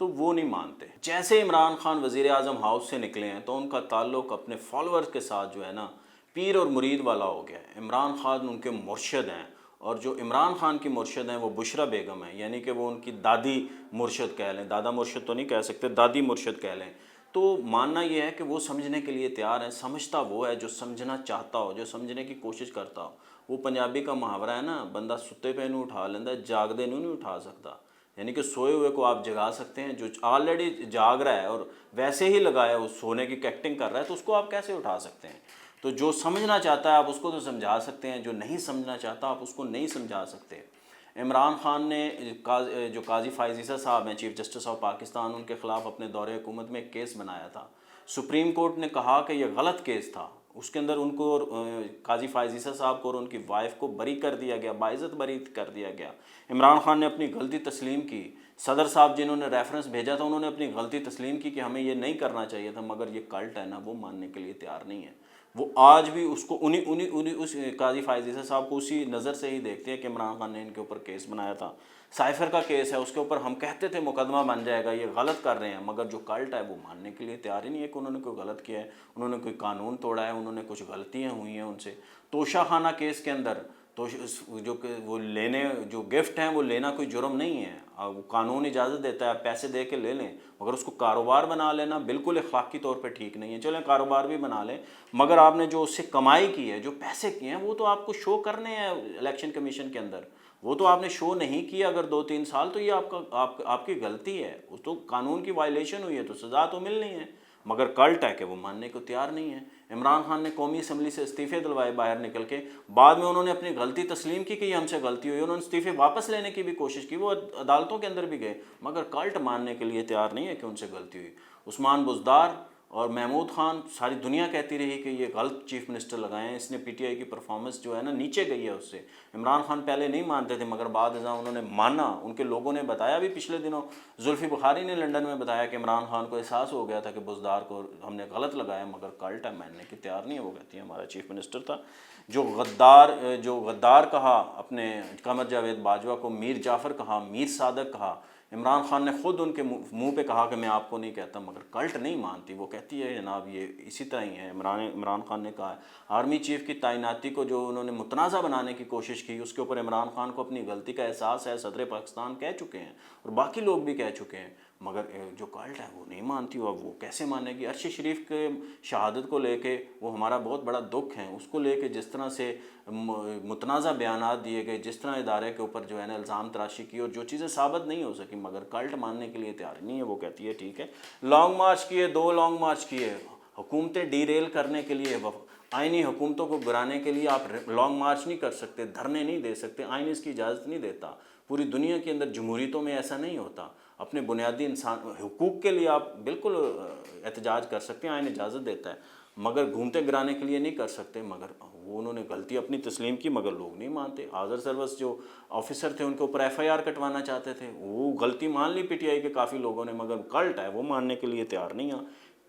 تو وہ نہیں مانتے. جیسے عمران خان وزیر اعظم ہاؤس سے نکلے ہیں تو ان کا تعلق اپنے فالورز کے ساتھ جو ہے نا پیر اور مرید والا ہو گیا ہے. عمران خان ان کے مرشد ہیں، اور جو عمران خان کی مرشد ہیں وہ بشرا بیگم ہیں، یعنی کہ وہ ان کی دادی مرشد کہہ لیں، دادا مرشد تو نہیں کہہ سکتے، دادی مرشد کہہ لیں. تو ماننا یہ ہے کہ وہ سمجھنے کے لیے تیار ہے. سمجھتا وہ ہے جو سمجھنا چاہتا ہو، جو سمجھنے کی کوشش کرتا ہو. وہ پنجابی کا محاورہ ہے نا، بندہ ستے پہ نہیں اٹھا لینا، جاگدے نہیں اٹھا سکتا. یعنی کہ سوئے ہوئے کو آپ جگا سکتے ہیں، جو آلریڈی جاگ رہا ہے اور ویسے ہی لگایا وہ سونے کی ایکٹنگ کر رہا ہے، تو اس کو آپ کیسے اٹھا سکتے ہیں؟ تو جو سمجھنا چاہتا ہے آپ اس کو تو سمجھا سکتے ہیں، جو نہیں سمجھنا چاہتا آپ اس کو نہیں سمجھا سکتے. عمران خان نے جو قاضی فائز عیسیٰ صاحب ہیں، چیف جسٹس آف پاکستان، ان کے خلاف اپنے دور حکومت میں ایک کیس بنایا تھا. سپریم کورٹ نے کہا کہ یہ غلط کیس تھا. اس کے اندر ان کو اور قاضی فائز عیسیٰ صاحب کو اور ان کی وائف کو بری کر دیا گیا، باعزت بری کر دیا گیا. عمران خان نے اپنی غلطی تسلیم کی. صدر صاحب جنہوں نے ریفرنس بھیجا تھا انہوں نے اپنی غلطی تسلیم کی کہ ہمیں یہ نہیں کرنا چاہیے تھا، مگر یہ کلٹ ہے نا، وہ ماننے کے لیے تیار نہیں ہے. وہ آج بھی اس کو انہی اس قاضی فائز عیسیٰ صاحب کو اسی نظر سے ہی دیکھتے ہیں کہ عمران خان نے ان کے اوپر کیس بنایا تھا. سائفر کا کیس ہے، اس کے اوپر ہم کہتے تھے مقدمہ بن جائے گا، یہ غلط کر رہے ہیں، مگر جو کلٹ ہے وہ ماننے کے لیے تیار ہی نہیں ہے کہ انہوں نے کوئی غلط کیا ہے، انہوں نے کوئی قانون توڑا ہے، انہوں نے کچھ غلطیاں ہوئی ہیں ان سے. توشہ خانہ کیس کے اندر تو جو کہ وہ لینے جو گفٹ ہیں وہ لینا کوئی جرم نہیں ہے، وہ قانون اجازت دیتا ہے آپ پیسے دے کے لے لیں، مگر اس کو کاروبار بنا لینا بالکل اخلاقی طور پہ ٹھیک نہیں ہے. چلیں کاروبار بھی بنا لیں، مگر آپ نے جو اس سے کمائی کی ہے، جو پیسے کیے ہیں، وہ تو آپ کو شو کرنے ہیں الیکشن کمیشن کے اندر. وہ تو آپ نے شو نہیں کیا اگر 2-3 سال، تو یہ آپ کی غلطی ہے، اس تو قانون کی وائلیشن ہوئی ہے تو سزا تو ملنی ہے. مگر کلٹ ہے کہ وہ ماننے کو تیار نہیں ہے. عمران خان نے قومی اسمبلی سے استعفے دلوائے باہر نکل کے، بعد میں انہوں نے اپنی غلطی تسلیم کی کہ یہ ہم سے غلطی ہوئی، انہوں نے استعفے واپس لینے کی بھی کوشش کی، وہ عدالتوں کے اندر بھی گئے، مگر کلٹ ماننے کے لیے تیار نہیں ہے کہ ان سے غلطی ہوئی. عثمان بزدار اور محمود خان، ساری دنیا کہتی رہی کہ یہ غلط چیف منسٹر لگائے ہیں، اس نے پی ٹی آئی کی پرفارمنس جو ہے نا نیچے گئی ہے اس سے. عمران خان پہلے نہیں مانتے تھے، مگر بعد ازاں انہوں نے مانا. ان کے لوگوں نے بتایا بھی پچھلے دنوں، زلفی بخاری نے لنڈن میں بتایا کہ عمران خان کو احساس ہو گیا تھا کہ بزدار کو ہم نے غلط لگایا، مگر کلٹ ہے ماننے کی تیار نہیں ہے. وہ کہتی ہے ہمارا چیف منسٹر تھا. جو غدار کہا اپنے قمر جاوید باجوہ کو، میر جعفر کہا، میر صادق کہا، عمران خان نے خود ان کے منہ پہ کہا کہ میں آپ کو نہیں کہتا، مگر کلٹ نہیں مانتی. وہ کہتی ہے جناب یہ اسی طرح ہی ہے. عمران خان نے کہا آرمی چیف کی تعیناتی کو جو انہوں نے متنازع بنانے کی کوشش کی، اس کے اوپر عمران خان کو اپنی غلطی کا احساس ہے، صدر پاکستان کہہ چکے ہیں اور باقی لوگ بھی کہہ چکے ہیں، مگر جو کلٹ ہے وہ نہیں مانتی. اب وہ کیسے مانے گی؟ عرش شریف کے شہادت کو لے کے وہ ہمارا بہت بڑا دکھ ہے، اس کو لے کے جس طرح سے متنازع بیانات دیے گئے، جس طرح ادارے کے اوپر جو ہے نا الزام تراشی کی، اور جو چیزیں ثابت نہیں ہو سکی، مگر کلٹ ماننے کے لیے تیار نہیں ہے. وہ کہتی ہے ٹھیک ہے، لانگ مارچ کیے، 2 لانگ مارچ کیے، حکومتیں ڈی ریل کرنے کے لیے، آئینی حکومتوں کو گرانے کے لیے آپ لانگ مارچ نہیں کر سکتے، دھرنے نہیں دے سکتے، آئین اس کی اجازت نہیں دیتا. پوری دنیا کے اندر جمہوریتوں میں ایسا نہیں ہوتا. اپنے بنیادی انسان حقوق کے لیے آپ بالکل احتجاج کر سکتے ہیں، آئین اجازت دیتا ہے، مگر گھومتے گرانے کے لیے نہیں کر سکتے. مگر وہ انہوں نے غلطی اپنی تسلیم کی، مگر لوگ نہیں مانتے. حاضر سروس جو آفیسر تھے ان کے اوپر ایف آئی آر کٹوانا چاہتے تھے، وہ غلطی مان لی پی ٹی آئی کے کافی لوگوں نے، مگر کلٹ ہے وہ ماننے کے لیے تیار نہیں ہے.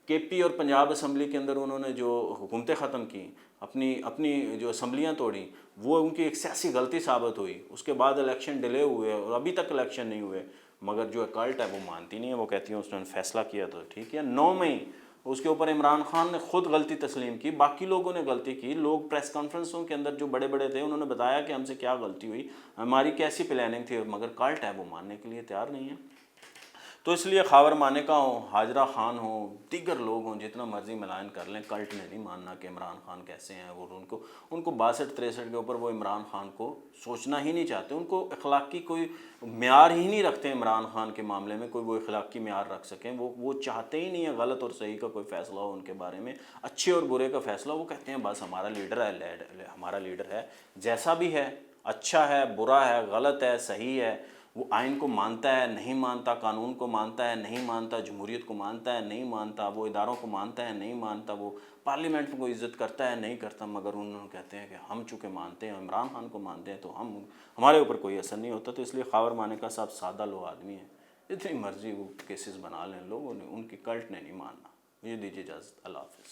کے پی اور پنجاب اسمبلی کے اندر انہوں نے جو حکومتیں ختم کی، اپنی جو اسمبلیاں توڑیں، وہ ان کی ایک سیاسی غلطی ثابت ہوئی. اس کے بعد الیکشن ڈیلے ہوئے اور ابھی تک الیکشن نہیں ہوئے، مگر جو کلٹ ہے وہ مانتی نہیں ہے. وہ کہتی ہیں اس نے فیصلہ کیا تو ٹھیک ہے. 9 مئی اس کے اوپر عمران خان نے خود غلطی تسلیم کی، باقی لوگوں نے غلطی کی. لوگ پریس کانفرنسوں کے اندر جو بڑے بڑے تھے انہوں نے بتایا کہ ہم سے کیا غلطی ہوئی، ہماری کیسی پلاننگ تھی، مگر کلٹ ہے وہ ماننے کے لیے تیار نہیں ہے. تو اس لیے خاور مانیکا ہوں، حاجرہ خان ہوں، دیگر لوگ ہوں، جتنا مرضی ملائن کر لیں، کلٹ نے نہیں ماننا کہ عمران خان کیسے ہیں. اور ان کو 62-63 کے اوپر وہ عمران خان کو سوچنا ہی نہیں چاہتے. ان کو اخلاقی کوئی معیار ہی نہیں رکھتے عمران خان کے معاملے میں، کوئی وہ اخلاقی معیار رکھ سکیں. وہ چاہتے ہی نہیں ہے غلط اور صحیح کا کوئی فیصلہ ہو ان کے بارے میں، اچھے اور برے کا فیصلہ. وہ کہتے ہیں بس ہمارا لیڈر ہے جیسا بھی ہے، اچھا ہے، برا ہے، غلط ہے، صحیح ہے. وہ آئین کو مانتا ہے نہیں مانتا، قانون کو مانتا ہے نہیں مانتا، جمہوریت کو مانتا ہے نہیں مانتا، وہ اداروں کو مانتا ہے نہیں مانتا، وہ پارلیمنٹ کو عزت کرتا ہے نہیں کرتا. مگر انہوں کہتے ہیں کہ ہم چونکہ مانتے ہیں، عمران خان کو مانتے ہیں، تو ہمارے اوپر کوئی اثر نہیں ہوتا. تو اس لیے خاور مانیکا صاحب سادہ لو آدمی ہیں، اتنی مرضی وہ کیسز بنا لیں لوگوں نے، ان کی کلٹ نے نہیں ماننا. مجھے دیجیے اجازت، اللہ حافظ.